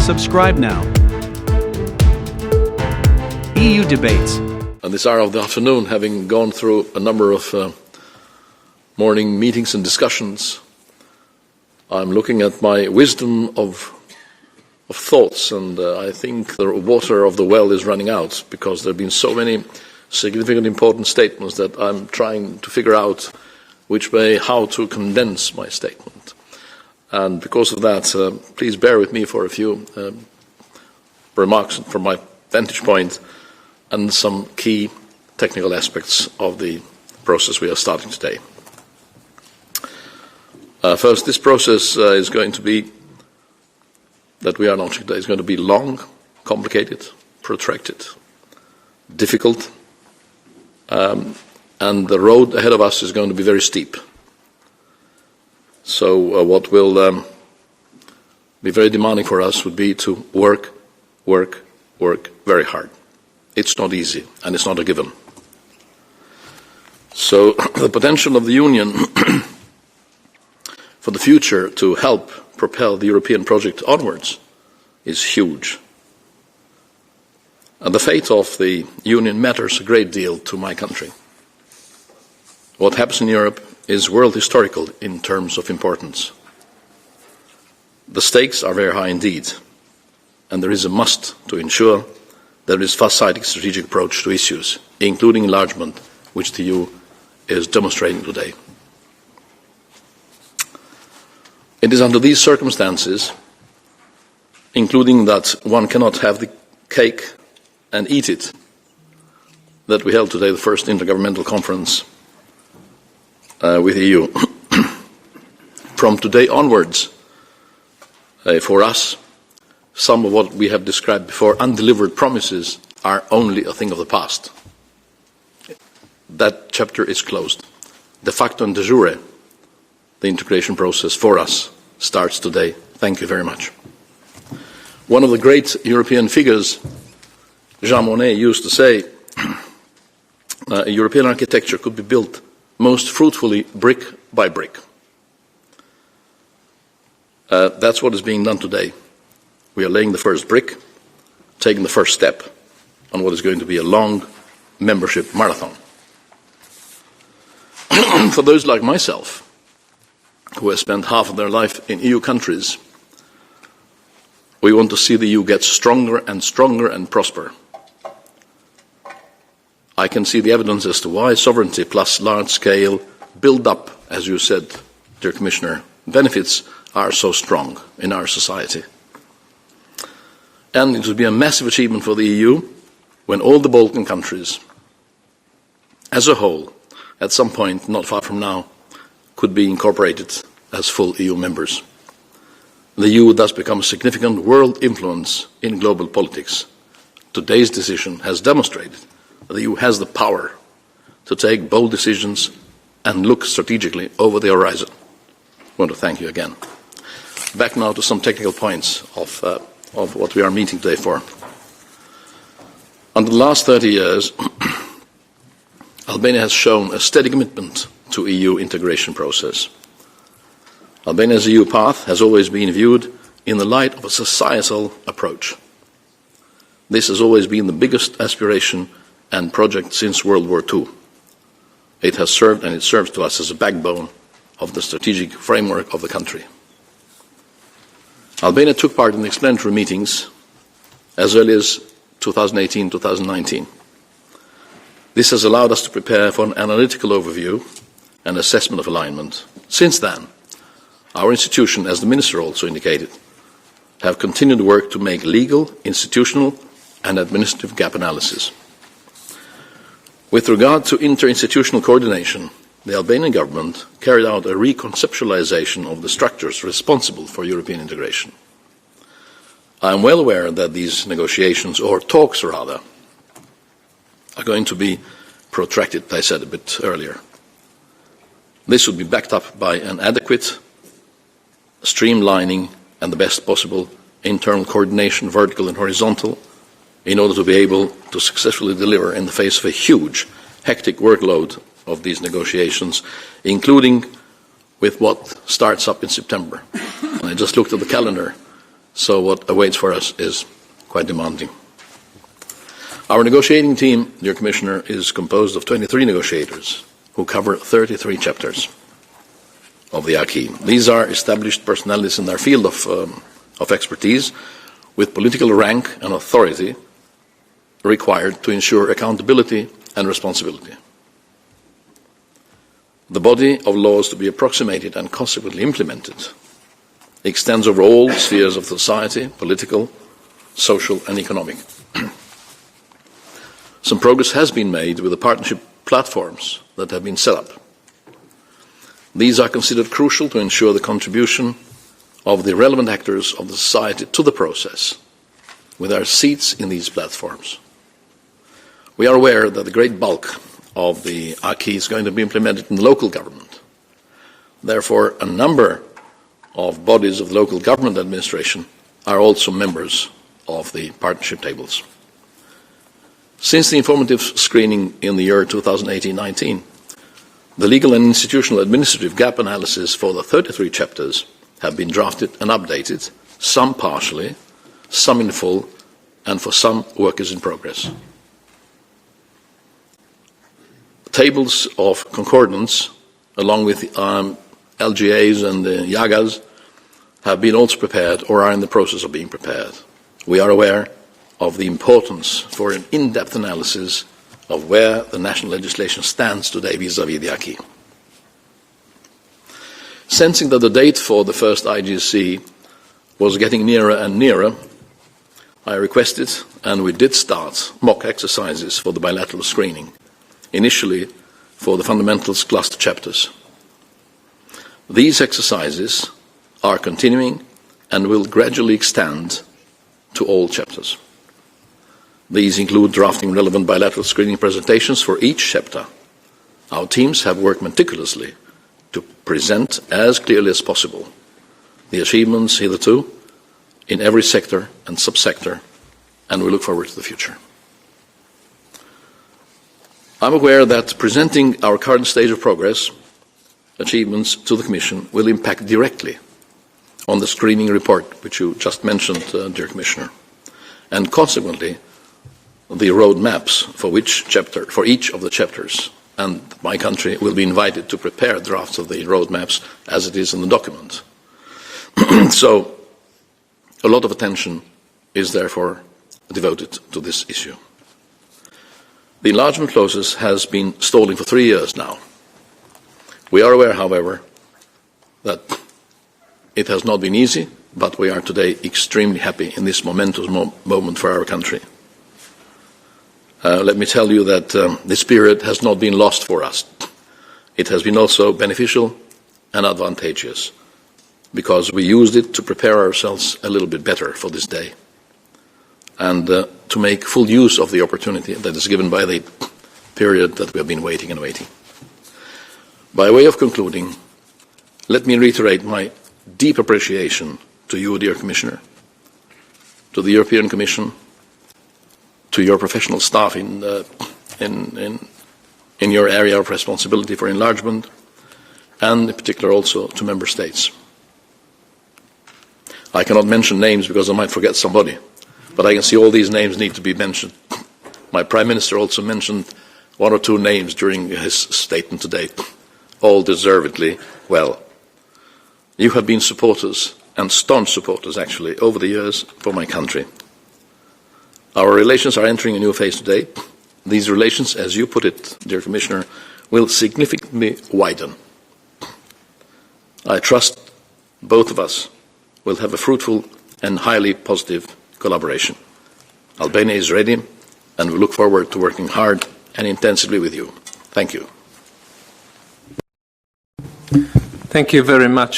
Subscribe now. EU Debates. At this hour of the afternoon, having gone through a number of morning meetings and discussions, I'm looking at my wisdom of thoughts, and I think the water of the well is running out, because there have been so many significant, important statements that I'm trying to figure out how to condense my statement. And because of that, please bear with me for a few remarks from my vantage point and some key technical aspects of the process we are starting today. First, this process is going to be long, complicated, protracted, difficult, and the road ahead of us is going to be very steep. So what will be very demanding for us would be to work very hard. It's not easy, and it's not a given. So the potential of the Union for the future to help propel the European project onwards is huge. And the fate of the Union matters a great deal to my country. What happens in Europe is world historical in terms of importance. The stakes are very high indeed, and there is a must to ensure there is far-sighted strategic approach to issues, including enlargement, which the EU is demonstrating today. It is under these circumstances, including that one cannot have the cake and eat it, that we held today the first Intergovernmental conference with the EU. From today onwards, for us, some of what we have described before, undelivered promises, are only a thing of the past. That chapter is closed. De facto and de jure, the integration process for us starts today. Thank you very much. One of the great European figures, Jean Monnet, used to say, a European architecture could be built most fruitfully brick by brick. That's what is being done today. We are laying the first brick, taking the first step on what is going to be a long membership marathon. For those like myself, who have spent half of their life in EU countries, we want to see the EU get stronger and prosper. I can see the evidence as to why sovereignty plus large-scale build-up, as you said, dear Commissioner, benefits are so strong in our society. And it would be a massive achievement for the EU when all the Balkan countries, as a whole, at some point not far from now, could be incorporated as full EU members. The EU would thus become a significant world influence in global politics. Today's decision has demonstrated that the EU has the power to take bold decisions and look strategically over the horizon. I want to thank you again. Back now to some technical points of what we are meeting today for. Under the last 30 years, Albania has shown a steady commitment to EU integration process. Albania's EU path has always been viewed in the light of a societal approach. This has always been the biggest aspiration and project since World War II. It has served and it serves to us as a backbone of the strategic framework of the country. Albania took part in the explanatory meetings as early as 2018-2019. This has allowed us to prepare for an analytical overview and assessment of alignment. Since then, our institution, as the Minister also indicated, have continued to work to make legal, institutional and administrative gap analysis. With regard to interinstitutional coordination, the Albanian government carried out a reconceptualization of the structures responsible for European integration. I am well aware that these negotiations, or talks rather, are going to be protracted, I said a bit earlier. This would be backed up by an adequate streamlining and the best possible internal coordination, vertical and horizontal, in order to be able to successfully deliver in the face of a huge, hectic workload of these negotiations, including with what starts up in September. And I just looked at the calendar. so what awaits for us is quite demanding. Our negotiating team, dear Commissioner, is composed of 23 negotiators who cover 33 chapters of the acquis. These are established personalities in their field of expertise, with political rank and authority required to ensure accountability and responsibility. The body of laws to be approximated and consequently implemented extends over all spheres of society, political, social and economic. Some progress has been made with the partnership platforms that have been set up. These are considered crucial to ensure the contribution of the relevant actors of the society to the process, with our seats in these platforms. We are aware that the great bulk of the acquis is going to be implemented in the local government. Therefore, a number of bodies of the local government administration are also members of the partnership tables. Since the informative screening in the year 2018-19, the legal and institutional administrative gap analysis for the 33 chapters have been drafted and updated, some partially, some in full, and for some work is in progress. Tables of concordance, along with LGAs and the YAGAs, have been also prepared or are in the process of being prepared. We are aware of the importance for an in-depth analysis of where the national legislation stands today vis-à-vis the acquis. Sensing that the date for the first IGC was getting nearer and nearer, I requested, and we did start, mock exercises for the bilateral screening, initially for the fundamentals cluster chapters. These exercises are continuing and will gradually extend to all chapters. These include drafting relevant bilateral screening presentations for each chapter. Our teams have worked meticulously to present as clearly as possible the achievements hitherto in every sector and subsector, and we look forward to the future. I'm aware that presenting our current stage of progress, achievements to the Commission will impact directly on the screening report which you just mentioned, dear Commissioner, and consequently the roadmaps for each of the chapters, and my country will be invited to prepare drafts of the roadmaps as it is in the document. So a lot of attention is therefore devoted to this issue. The enlargement process has been stalling for 3 years now. We are aware, however, that it has not been easy, but we are today extremely happy in this momentous moment for our country. Let me tell you that this period has not been lost for us. It has been also beneficial and advantageous, because we used it to prepare ourselves a little bit better for this day, and to make full use of the opportunity that is given by the period that we have been waiting and waiting. By way of concluding, let me reiterate my deep appreciation to you, dear Commissioner, to the European Commission, to your professional staff in your area of responsibility for enlargement, and in particular also to Member States. I cannot mention names because I might forget somebody, but I can see all these names need to be mentioned. My Prime Minister also mentioned 1 or 2 names during his statement today, all deservedly well. You have been supporters, and staunch supporters actually, over the years for my country. Our relations are entering a new phase today. These relations, as you put it, dear Commissioner, will significantly widen. I trust both of us will have a fruitful and highly positive collaboration. Albania is ready, and we look forward to working hard and intensively with you. Thank you. Thank you very much.